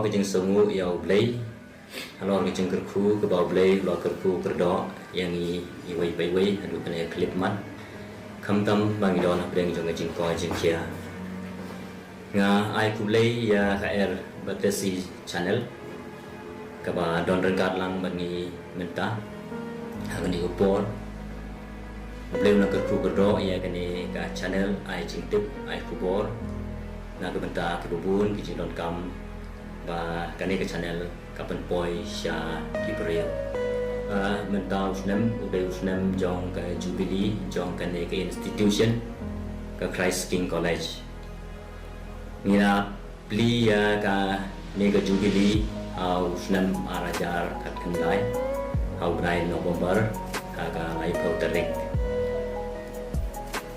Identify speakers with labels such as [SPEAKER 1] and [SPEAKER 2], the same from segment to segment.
[SPEAKER 1] cái chừng sung yêu lấy lo cái chừng kerku ke bau lấy lo kerku kerdo yang i wei adu kena clip mat kham tam bang idon apreng jong cái chừng coi chừng kia nga ai ku lấy ya kr batesi channel ka ba don rekat lang bagi menta hangni upor beliau nak kerku kerdo ya kene ka channel ai ching tip ai kubor na ke benta ke bubun ke jilon kam ba kane ke channel kapan poi sha kibril menta usnem ude usnem jong ka jubilee jong kane ke institution ka Christ King College ngira pli ya ka ne ke jubilee usnem arajar kat kendai au 9 November ka lai pauterik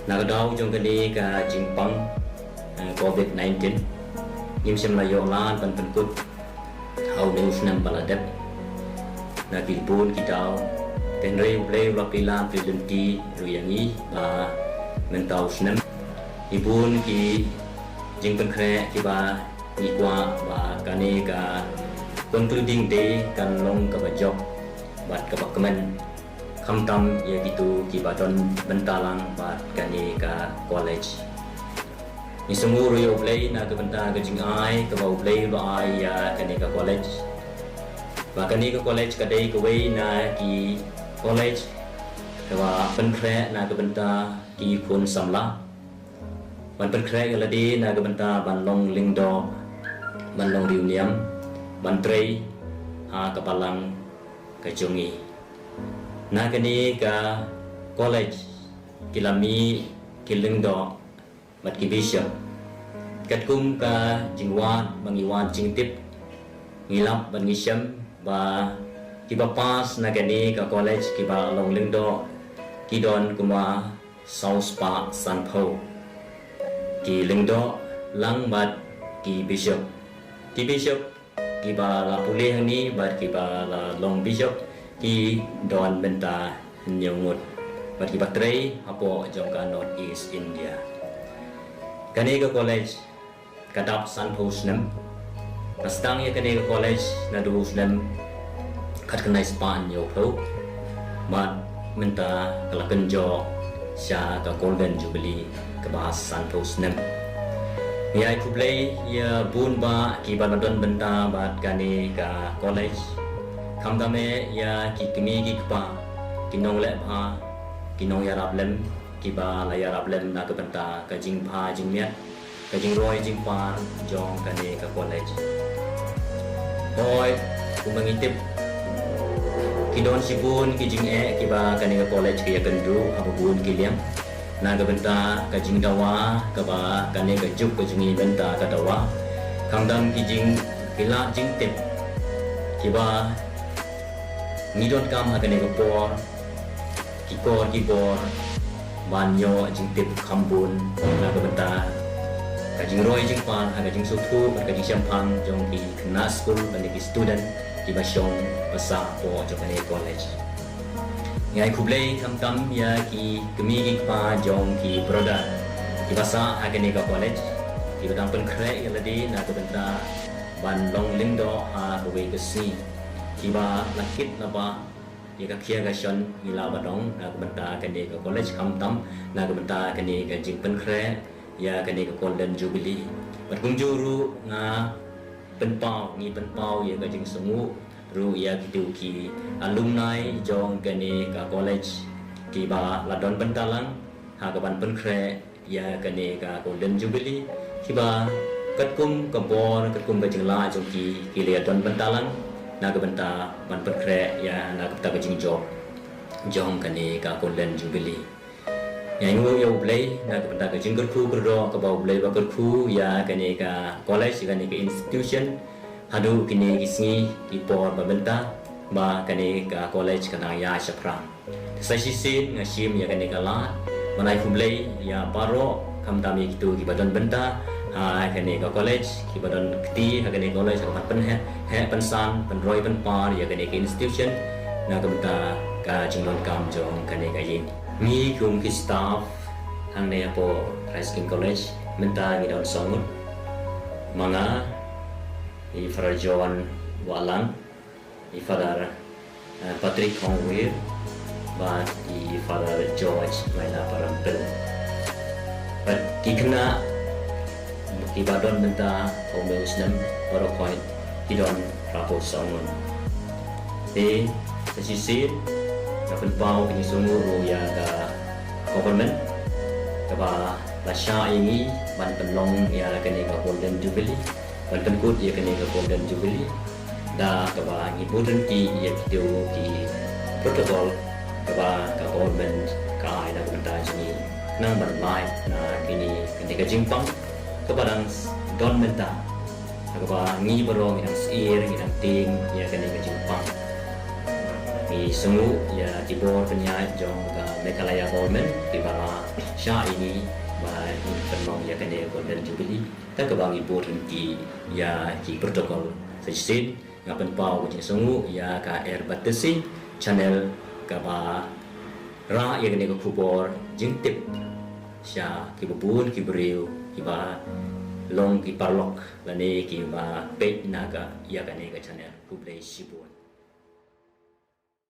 [SPEAKER 1] Nagadau jong kani ka jingpang COVID-19 nim sem la yolan pan penkut hau neus nam baladep na kilbun kitau tenrei play lapila prilenti ruyangi ba mentau snam ibun ki jingpan kre ki ba ni kwa ba kani ka concluding day kan long ka bajok bat ka bakmen kham tam ya gitu ki baton bentalang bat kani ka college ni semua yo play na ke benta ke jing ai ke bau play lo ai ya kani ka college ba kani ka college ka dei ke wei na ki college ke ba pen kre na ke benta ki kun samla ban pen kre la di na ke benta ban long lingdo ban long riuniam ban trei ha kapalang ka jongi na kani ka college kilami kilingdo mat ki bishop katkum ka jingwan bangiwan jingtip ngilap ban ngisham ba ki ba pas na kani ka college ki ba long lingdo ki don kuma south park sanpho ki lingdo lang mat ki bishop ki ba la pulih ni ba ki ba la long bishop ki don benta nyongut bat ki batrei apo jongka North East India kani ka college kadap sanpho snem kastang ya kani ka college na du snem kat kanai span yo pho mat menta kalakan jo sha ka golden jubilee ka bahas sanpho snem ya ku play ya bun ba ki baladon benta bat kani ka college kamdame ya ki kemi ki kpa kinong le pha kinong yarap lem ki ba la yarap lem na ka benta ka jing pha jing miat ka jing roi jing pa jong ka ne ka college boy ku mangitip ki don sibun ki jing ki ba ka ne ka college ki ya kendu abu bun ki liam na ka benta ka jing dawa ka ba ka ne ka juk ka jing benta ka dawa kamdam ki jing kila jing tip ki ba ngidon kam hakane ko por kibor banyo jing tip kambun na ka benta ka jing roi jing pan ha ka jing sutu ka jing champang jong ki kena school ban ki student ki ba shong pasa po jong kane college ngai kublei kam tam ya ki kemi ki pa jong ki broda ki basa ha kane ka college ki badang pen kre ya ladi na ka benta ban long lingdo ha ka we ka si kiba lakit na ba ya ka kia ka shon ila badong na ka benta kane ka college kam tam na ka benta kane ka jing pen kre ya kane ka golden jubilee bat kung juru nga pen pau ya ka jing semu ru ya kitu ki alumni jong kane ka college kiba ladon bentalang ha ka ban pen kre ya kane ka golden jubilee kiba katkum ka bor katkum ka jing la jong ki le don bentalang na ka benta ban perkre ya na ka ta jing job jong kani ka golden jubilee ya ngu yo play na ka benta ka jing kerku kerdo ka bau play ba kerku ya kani ka college kani ka institution hadu kini kisngi ki por ba benta ba kani ka college kana ya shapram sai sin ngasim ya kani ka la manai ku play ya paro kam tami kitu ki badon benta kani ka college ki badon kti kani college ka pen he pen san pen roi pen par ya kani ka institution na ka benta ka jinglon kam jong kani ka yin mi kum ki staff hang ne po Christ King College menta ngi don songut manga i Father John Walang, i Father Patrick Hongwir, và i Father George Maina Parampil. But kikna kibadon benta Muslim orokoi hidon rapo songon. Sesisir dapat bau kini sungguh ya ga government kaba lasha ini ban penlong ya kini ga golden jubilee ban penkut ya kini ga golden jubilee da kaba important ki ya video ki protocol kaba ka government ka ai da benta sini nang ban mai na kini ga jimpang kaba dang don benta kaba ngi barong yang seir yang ting ya kini ga jimpang ni semua ya tibor penyaat jong ke Meghalaya government di bawah Syah ini bagi penong ya kena golden jubilee dan kebangi borin ki ya ki protokol sesin ngapen pau ke semua ya ka air batasi channel ke ba ra ya kena kubor jingtip Syah ki bubun ki beriu ki ba long ki parlok lani ki ba pet naga ya kena ke channel kublai sibun.